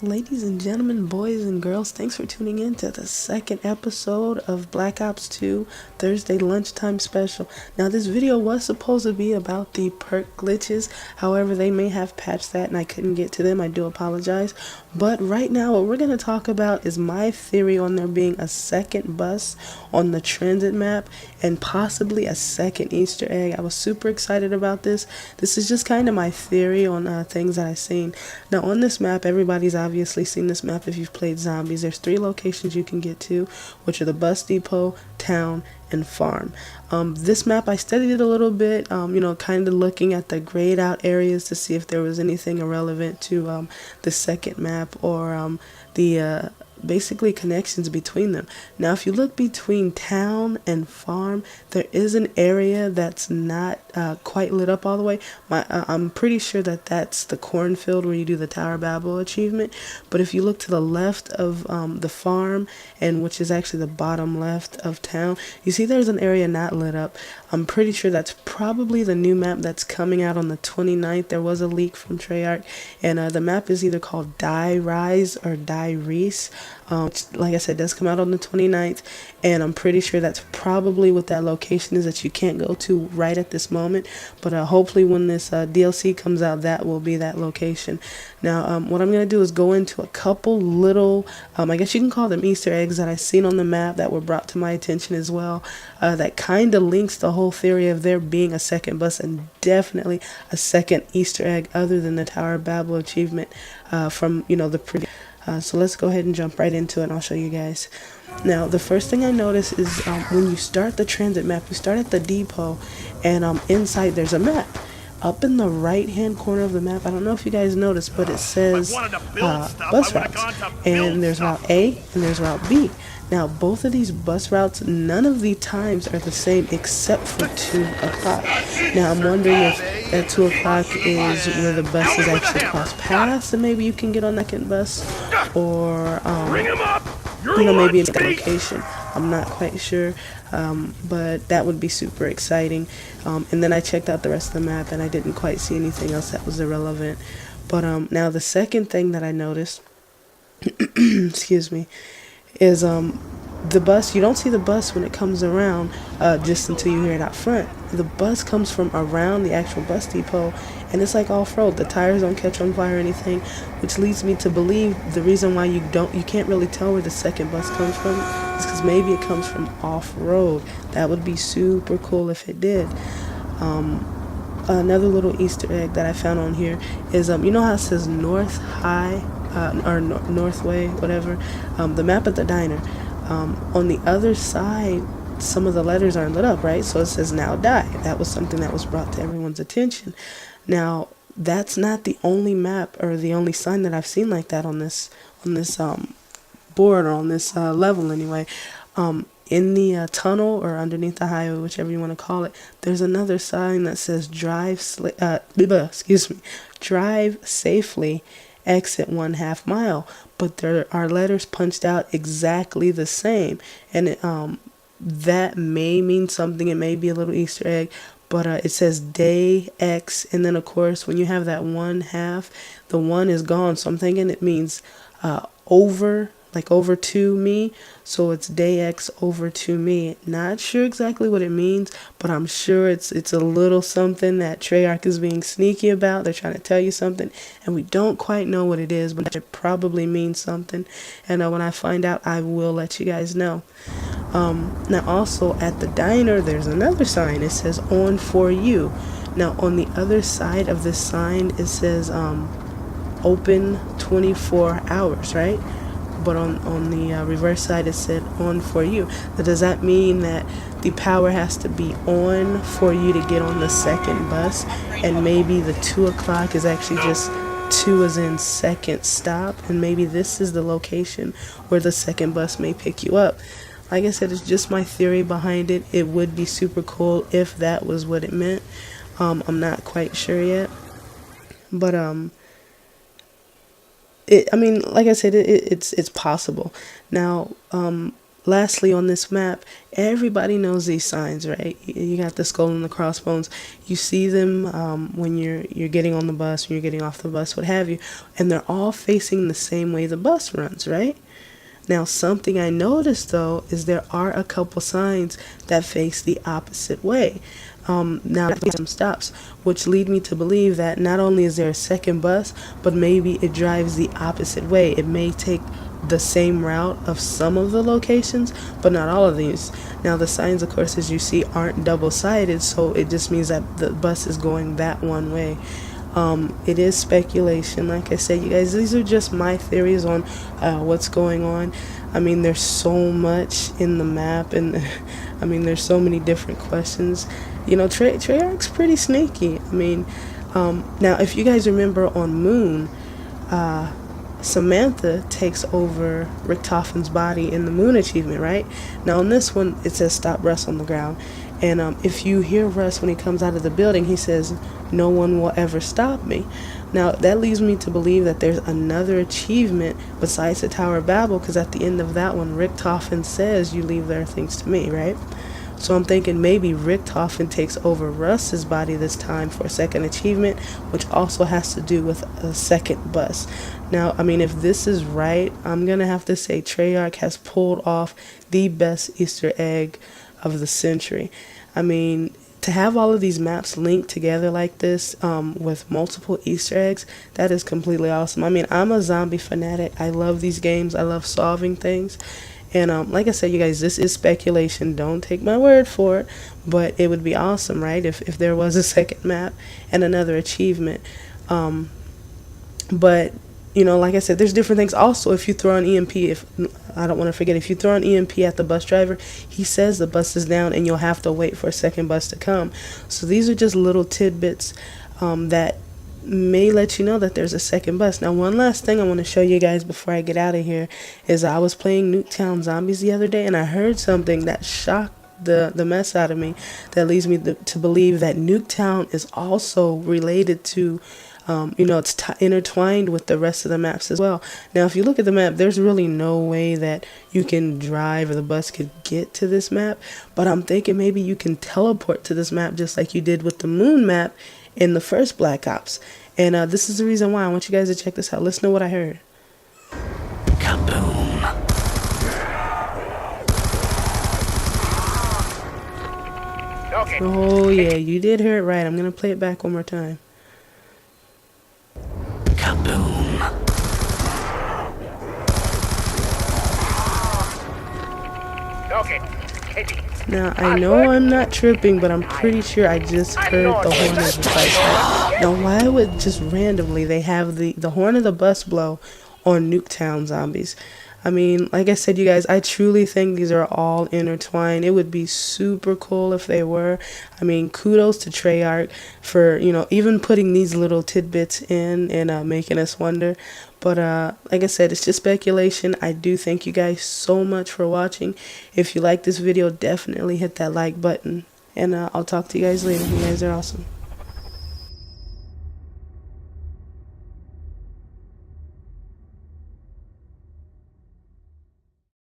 Ladies and gentlemen, boys and girls, thanks for tuning in to the second episode of Black Ops 2 Thursday Lunchtime Special. Now, this video was supposed to be about the perk glitches. However, they may have patched that and I couldn't get to them. I do apologize. But right now, what we're going to talk about is my theory on there being a second bus on the transit map and possibly a second Easter egg. I was super excited about this. This is just kind of my theory on things that I've seen. Now, on this map, everybody's obviously seen this map if you've played zombies. There's 3 locations you can get to, which are the bus depot, town, and farm. This map, I studied it a little bit, kind of looking at the grayed out areas to see if there was anything irrelevant to the second map or the basically connections between them. Now, if you look between town and farm, there is an area that's not quite lit up all the way. I'm pretty sure that that's the cornfield where you do the Tower Babel achievement. But if you look to the left of the farm, and which is actually the bottom left of town, you see there's an area not lit up. I'm pretty sure that's probably the new map that's coming out on the 29th. There was a leak from Treyarch, and the map is either called Die Rise or Die Reese. Like I said, does come out on the 29th, and I'm pretty sure that's probably what that location is that you can't go to right at this moment, but hopefully when this DLC comes out, that will be that location. Now, what I'm going to do is go into a couple little, I guess you can call them Easter eggs that I've seen on the map that were brought to my attention as well, that kind of links the whole theory of there being a second bus and definitely a second Easter egg other than the Tower of Babel achievement from, the previous. So let's go ahead and jump right into it and I'll show you guys. Now, the first thing I notice is when you start the transit map, you start at the depot, and inside there's a map. Up in the right hand corner of the map, I don't know if you guys noticed, but it says bus routes, and there's route A and there's route B. Now, both of these bus routes, none of the times are the same except for 2 o'clock. Now, I'm wondering if at 2 o'clock is where the buses actually cross paths and maybe you can get on that second bus, or maybe in a location. I'm not quite sure, but that would be super exciting. And then I checked out the rest of the map and I didn't quite see anything else that was irrelevant. But now the second thing that I noticed, excuse me, is the bus. You don't see the bus when it comes around just until you hear it out front. The bus comes from around the actual bus depot, and it's like off-road. The tires don't catch on fire or anything, which leads me to believe the reason why you can't really tell where the second bus comes from is because maybe it comes from off-road. That would be super cool if it did. Another little Easter egg that I found on here is you know how it says North High or Northway, whatever, the map at the diner. On the other side, some of the letters aren't lit up, right? So it says now die. That was something that was brought to everyone's attention. Now, that's not the only map or the only sign that I've seen like that on this board or on this level anyway. In the tunnel or underneath the highway, whichever you want to call it, there's another sign that says drive safely, exit 1/2 mile, but there are letters punched out exactly the same, and that may mean something. It may be a little Easter egg, but it says day X, and then of course when you have that 1/2, the 1 is gone, so I'm thinking it means over to me, so it's day X over to me. Not sure exactly what it means, but I'm sure it's a little something that Treyarch is being sneaky about. They're trying to tell you something, and we don't quite know what it is, but it probably means something, and when I find out, I will let you guys know. Now also at the diner, there's another sign. It says on for you. Now on the other side of this sign, it says open 24 hours, right? But on the reverse side it said on for you. Now, does that mean that the power has to be on for you to get on the second bus, and maybe the 2 o'clock is actually just 2 as in second stop, and maybe this is the location where the second bus may pick you up? Like I said, it's just my theory behind it. It would be super cool if that was what it meant. I'm not quite sure yet, but like I said, it's possible. Now, lastly, on this map, everybody knows these signs, right? You got the skull and the crossbones. You see them when you're getting on the bus, when you're getting off the bus, what have you, and they're all facing the same way the bus runs, right? Now, something I noticed though is there are a couple signs that face the opposite way. Now some stops, which lead me to believe that not only is there a second bus, but maybe it drives the opposite way. It may take the same route of some of the locations, but not all of these. Now the signs, of course, as you see, aren't double-sided, so it just means that the bus is going that one way. It is speculation. Like I said, you guys, these are just my theories on what's going on. I mean, there's so much in the map, and I mean, there's so many different questions. You know, Treyarch's pretty sneaky. I mean, now if you guys remember on Moon, Samantha takes over Richtofen's body in the Moon achievement, right? Now on this one, it says stop Russ on the ground. And if you hear Russ when he comes out of the building, he says, "No one will ever stop me." Now that leads me to believe that there's another achievement besides the Tower of Babel, because at the end of that one, Richtofen says, "You leave their things to me," right? So I'm thinking maybe Richtofen takes over Russ's body this time for a second achievement, which also has to do with a second bus. Now, I mean, if this is right, I'm going to have to say Treyarch has pulled off the best Easter egg of the century. I mean, to have all of these maps linked together like this with multiple Easter eggs, that is completely awesome. I mean, I'm a zombie fanatic. I love these games. I love solving things. And like I said, you guys, this is speculation. Don't take my word for it. But it would be awesome, right, if there was a second map and another achievement. But, you know, like I said, there's different things. Also, if you throw an EMP, I don't want to forget, if you throw an EMP at the bus driver, he says the bus is down and you'll have to wait for a second bus to come. So these are just little tidbits that may let you know that there's a second bus. Now, one last thing I want to show you guys before I get out of here is I was playing Nuketown Zombies the other day, and I heard something that shocked the mess out of me, that leads me to believe that Nuketown is also related to you know, it's intertwined with the rest of the maps as well. Now, if you look at the map, there's really no way that you can drive or the bus could get to this map, but I'm thinking maybe you can teleport to this map just like you did with the Moon map in the first Black Ops. And this is the reason why I want you guys to check this out. Listen to what I heard. Kaboom. Okay. Oh yeah, you did hear it right. I'm gonna play it back one more time. Kaboom. Okay. Now, I know I'm not tripping, but I'm pretty sure I just heard the horn of the bus. Right? Now, why would just randomly they have the horn of the bus blow on Nuketown Zombies? I mean, like I said, you guys, I truly think these are all intertwined. It would be super cool if they were. I mean, kudos to Treyarch for, you know, even putting these little tidbits in and making us wonder. But like I said, it's just speculation. I do thank you guys so much for watching. If you like this video, definitely hit that like button. And I'll talk to you guys later. You guys are awesome.